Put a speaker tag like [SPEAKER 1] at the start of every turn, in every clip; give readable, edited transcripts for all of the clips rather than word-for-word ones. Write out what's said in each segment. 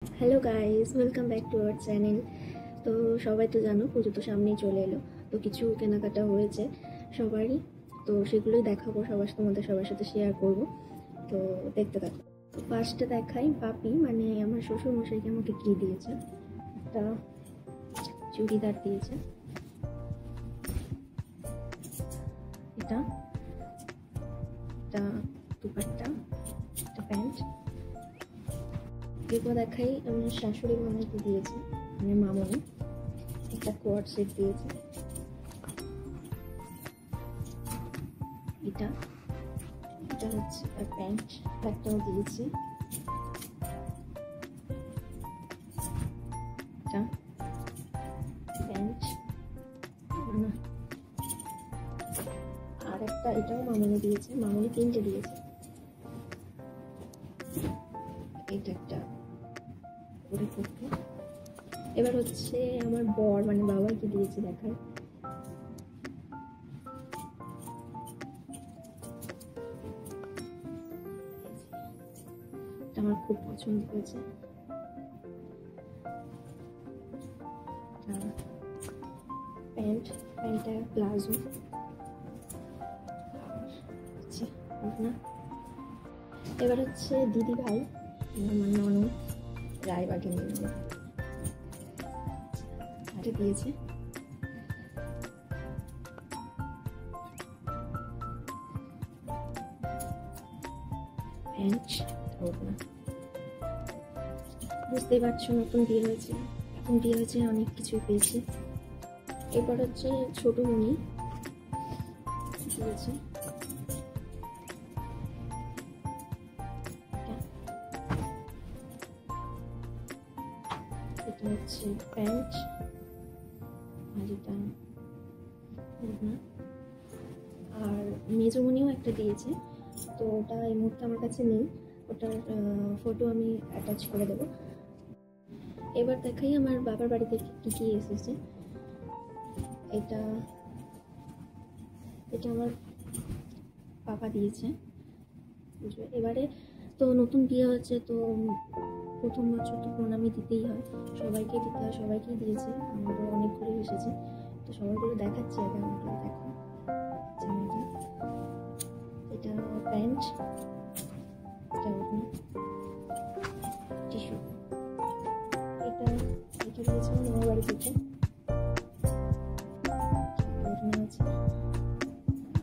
[SPEAKER 1] Hello guys, welcome back to our channel. তো সবাই তো জানো পুজো তো সামনেই চলে এলো, তো কিছু কেনাকাটা হয়েছে সবারই। তো সেগুলোই দেখাবো তোমাদের সবার সাথে শেয়ার করব। তো দেখতে থাকো। তো ফার্স্টে দেখাই পাপি, মানে আমার শ্বশুর মশাইকে আমাকে কি দিয়েছে। একটা চুড়িদার দিয়েছে, এটা একটা দুপাট্টা, একটা প্যান্ট। এরপর দেখাই আমার শাশুড়ি মামাকে দিয়েছে, মানে মামনি একটা কোয়ার্ড সেট দিয়েছে। এটা এটা হচ্ছে প্যান্ট, একটাও দিয়েছি। এটা প্যান্ট না, আর একটা এটাও মামনি দিয়েছে, মামনি তিনটে দিয়েছে। এটা একটা করে করতে। এবার হচ্ছে আমার বর মানে বাবাকে দিয়েছে, দেখায়। আমার খুব পছন্দ হয়েছে। প্যান্ট, প্যান্টটা প্লাজো। এবার হচ্ছে দিদি ভাই, আমার ননদ রায়বাগে নিয়ে এটা দিয়েছে। প্যান্ট না, বুঝতেই পারছো নতুন বিয়ে হয়েছে, এখন বিয়ে হয়েছে অনেক কিছুই পেয়েছি। এরপর হচ্ছে ছোট মনি দিয়েছে, এটা হচ্ছে প্যান্ট, আর এটা আর মেজমনিও একটা দিয়েছে। তো ওটা এই মুহূর্তে আমার কাছে নেই, ওটার ফটো আমি অ্যাটাচ করে দেবো। এবার দেখাই আমার বাবার বাড়ি থেকে কী কী এসেছে। এটা এটা আমার পাপা দিয়েছে। এবারে তো নতুন বিয়ে হচ্ছে, তো প্রথম বছর তো প্রণামী দিতেই হয়, সবাইকে দিতে হয়, সবাইকেই দিয়েছে, আমারও অনেকগুলো এসেছে। তো সবাইগুলো দেখাচ্ছি, আগে আমারগুলো দেখো। জামাটা, এটা প্যান্ট, এটা ওড়না, টিস্যু। এটা এটা দিয়েছে আমার বাড়ি থেকে, ওড়না আছে।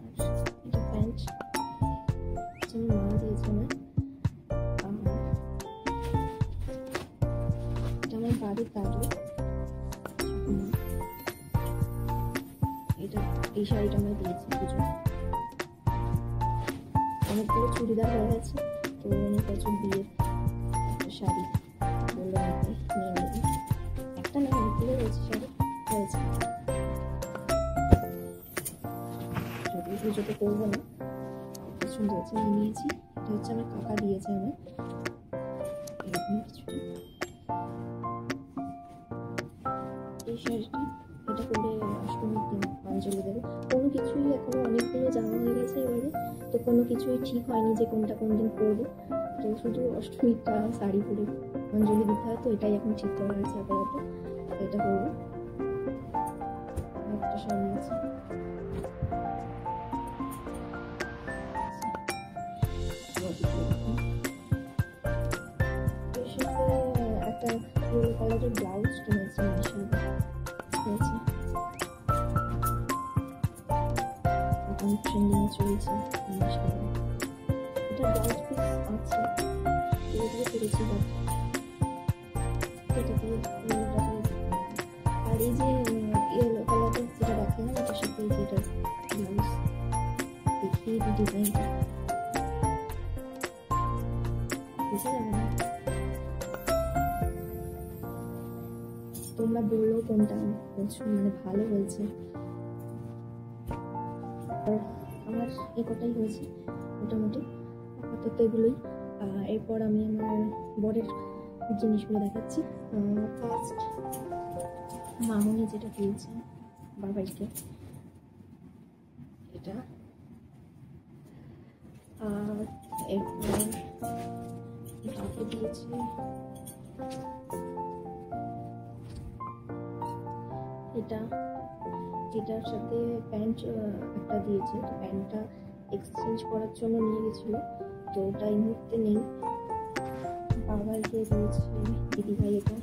[SPEAKER 1] আর এটা প্যান্ট, আমার মা দিয়েছে আমার। এটা আমার বাড়ির দাদু। এটা এই শাড়িটা আমরা দিয়েছি পুজো। অনেকগুলো চুড়িদার হয়ে গেছে, তো অনেক বছর বিয়ের শাড়ি বললো আমাকে নিয়ে নেবে। একটা না, অনেকগুলো রয়েছে শাড়ি হয়েছে, যদি পুজোতে করবো না, পছন্দ হয়েছে নিয়ে নিয়েছি। এটা হচ্ছে আমার কাকা দিয়েছে আমার, এরকম কিছুটা। এই শাড়িটা, এটা করে অষ্টমীর দিন অঞ্জলি দেবে। কোনো কিছুই এখনো অনেকগুলো জামা হয়ে গেছে এবারে, তো কোনো কিছুই ঠিক হয়নি যে কোনটা কোন দিন পরবো। তো শুধু অষ্টমীটা শাড়ি পরে অঞ্জলি দিতে হয়, তো এটাই এখন ঠিক করা হয়েছে আপাতত, এটা করবো। একটা শাড়ি আছে, একটা ইয়েলো কালারের ব্লাউজ কিনেছি, ট্রেন্ডিং চলছে। এটা ব্লাউজ পিস আছে, এগুলো করেছি, এটা দিয়ে আর এই যে ইয়েলো কালারের যেটা দেখলাম, এটার সাথে যেটা ব্লাউজ দেখিয়ে দিই ডিজাইনটা, বুঝে যাবে না? তোমরা বললো কোনটা মানে ভালো হয়েছে। আমার এই কটাই হয়েছে মোটামুটি, আপাতত এগুলোই। এরপর আমি আমার বরের জিনিসগুলো দেখাচ্ছি। ফার্স্ট মামনি যেটা দিয়েছে বাবাইকে, এটা। আর এরপর দিয়েছি এটার সাথে প্যান্ট একটা দিয়েছে, তো প্যান্টটা এক্সচেঞ্জ করার জন্য নিয়ে গেছিলো, তো ওটা এই মুহূর্তে নেই। বাবাইকে দিয়েছে দিদিভাই এটা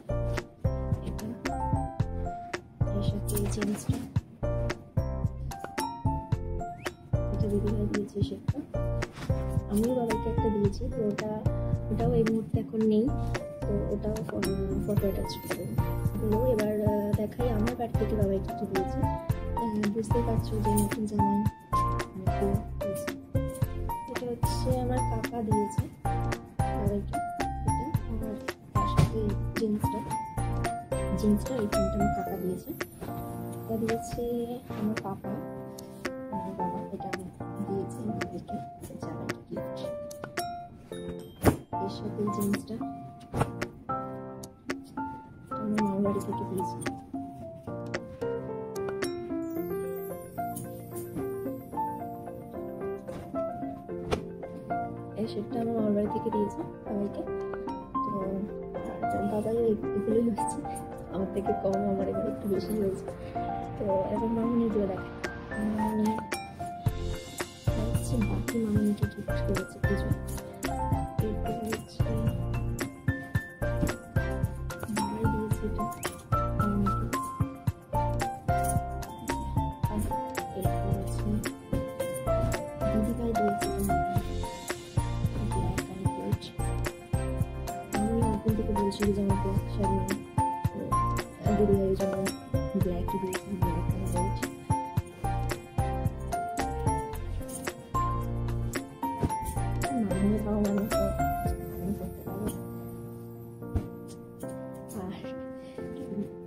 [SPEAKER 1] এর সাথে জিন্সটা, এটা দিদিভাই দিয়েছে সেটা। আমিও বাবাইকে একটা দিয়েছি, তো ওটাও এই মুহূর্তে এখন নেই, তো ওটাও ফটো অ্যাটাচ করবো। এবার দেখাই আমার বাড়ি থেকে বাবাইকে কি দিয়েছে। বুঝতেই পারছো যে নতুন জামাই এটা হচ্ছে আমার কাকা দিয়েছে বাবাইকে এটা, আর তার সাথে জিন্সটা এই প্যান্টটা আমার কাকা দিয়েছে। এটা দিয়েছে আমার বাবা এটা দিয়েছে বাবাইকে জামাইকে গিফট। এর সাথে জিন্সটা আমার মামার বাড়ি থেকে দিয়েছে। এই সেটটা আমার মামার বাড়ি থেকে দিয়েছে বাবাইকে। তো বাবাই এগুলোই হচ্ছে, আমার থেকে কম, আমার এগুলো একটু বেশি হয়েছে। তো এখন মামা নিজেও দেখে মামনি হচ্ছে বাকি মামনিকে গিফট করেছে কিছু। এরপর হচ্ছে বাবাই দিয়েছে এটা মামনিকে। এরপর হচ্ছে দিদিভাই দিয়েছে বলছিল যে আমার ব্ল্যাক শাড়ি দিদিভাইয়ের জন্য ব্ল্যাক দিয়েছি, ব্ল্যাক আর হোয়াইট। মামনি পাও মানে তো আমি করতে পারবো। আর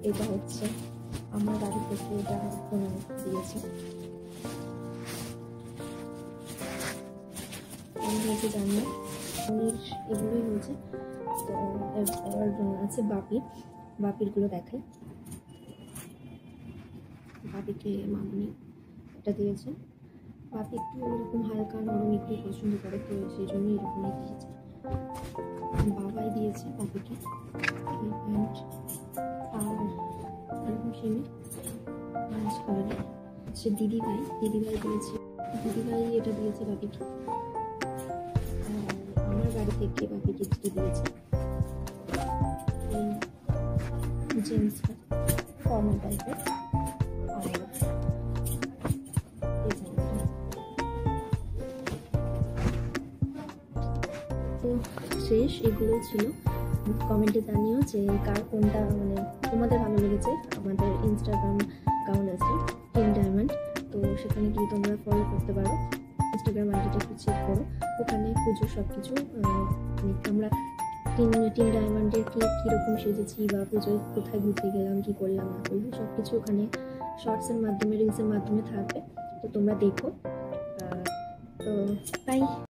[SPEAKER 1] এটা হচ্ছে আমার বাড়ি থেকে এটা প্রণাম দিয়েছে। আমি হয়েছে জানি না এগুলোই হয়েছে। তো এবার আছে বাপিরগুলো দেখাই। বাপিকে মামনি এটা দিয়েছে। বাপি একটু এরকম হালকা নরম একটু পছন্দ করে, তো সেই জন্য এরকমই দিয়েছে। বাবাই দিয়েছে বাপিকে এই প্যান্ট আর এরকম সেমি অরেঞ্জ কালারের। হচ্ছে দিদিভাই দিয়েছে, দিদিভাই এটা দিয়েছে বাপিকে। আমার বাড়ি থেকে বাপি গিফট দিয়েছে জিন্স ফর্মাল টাইপের। তো শেষ এগুলোই ছিল। কমেন্টে জানিও যে কার কোনটা মানে তোমাদের ভালো লেগেছে। আমাদের ইনস্টাগ্রাম অ্যাকাউন্ট আছে টিম ডায়মন্ড, তো সেখানে গিয়ে তোমরা ফলো করতে পারো। ইনস্টাগ্রাম আইডিটা একটু চেক করো, ওখানে পুজোর সব কিছু আমরা টিম ডায়মন্ডের কীরকম সেজেছি বা পুজোয় কোথায় ঘুরতে গেলাম, কী করলাম না করলাম সব কিছু ওখানে শর্টসের মাধ্যমে রিলসের মাধ্যমে থাকবে, তো তোমরা দেখো। তো বাই।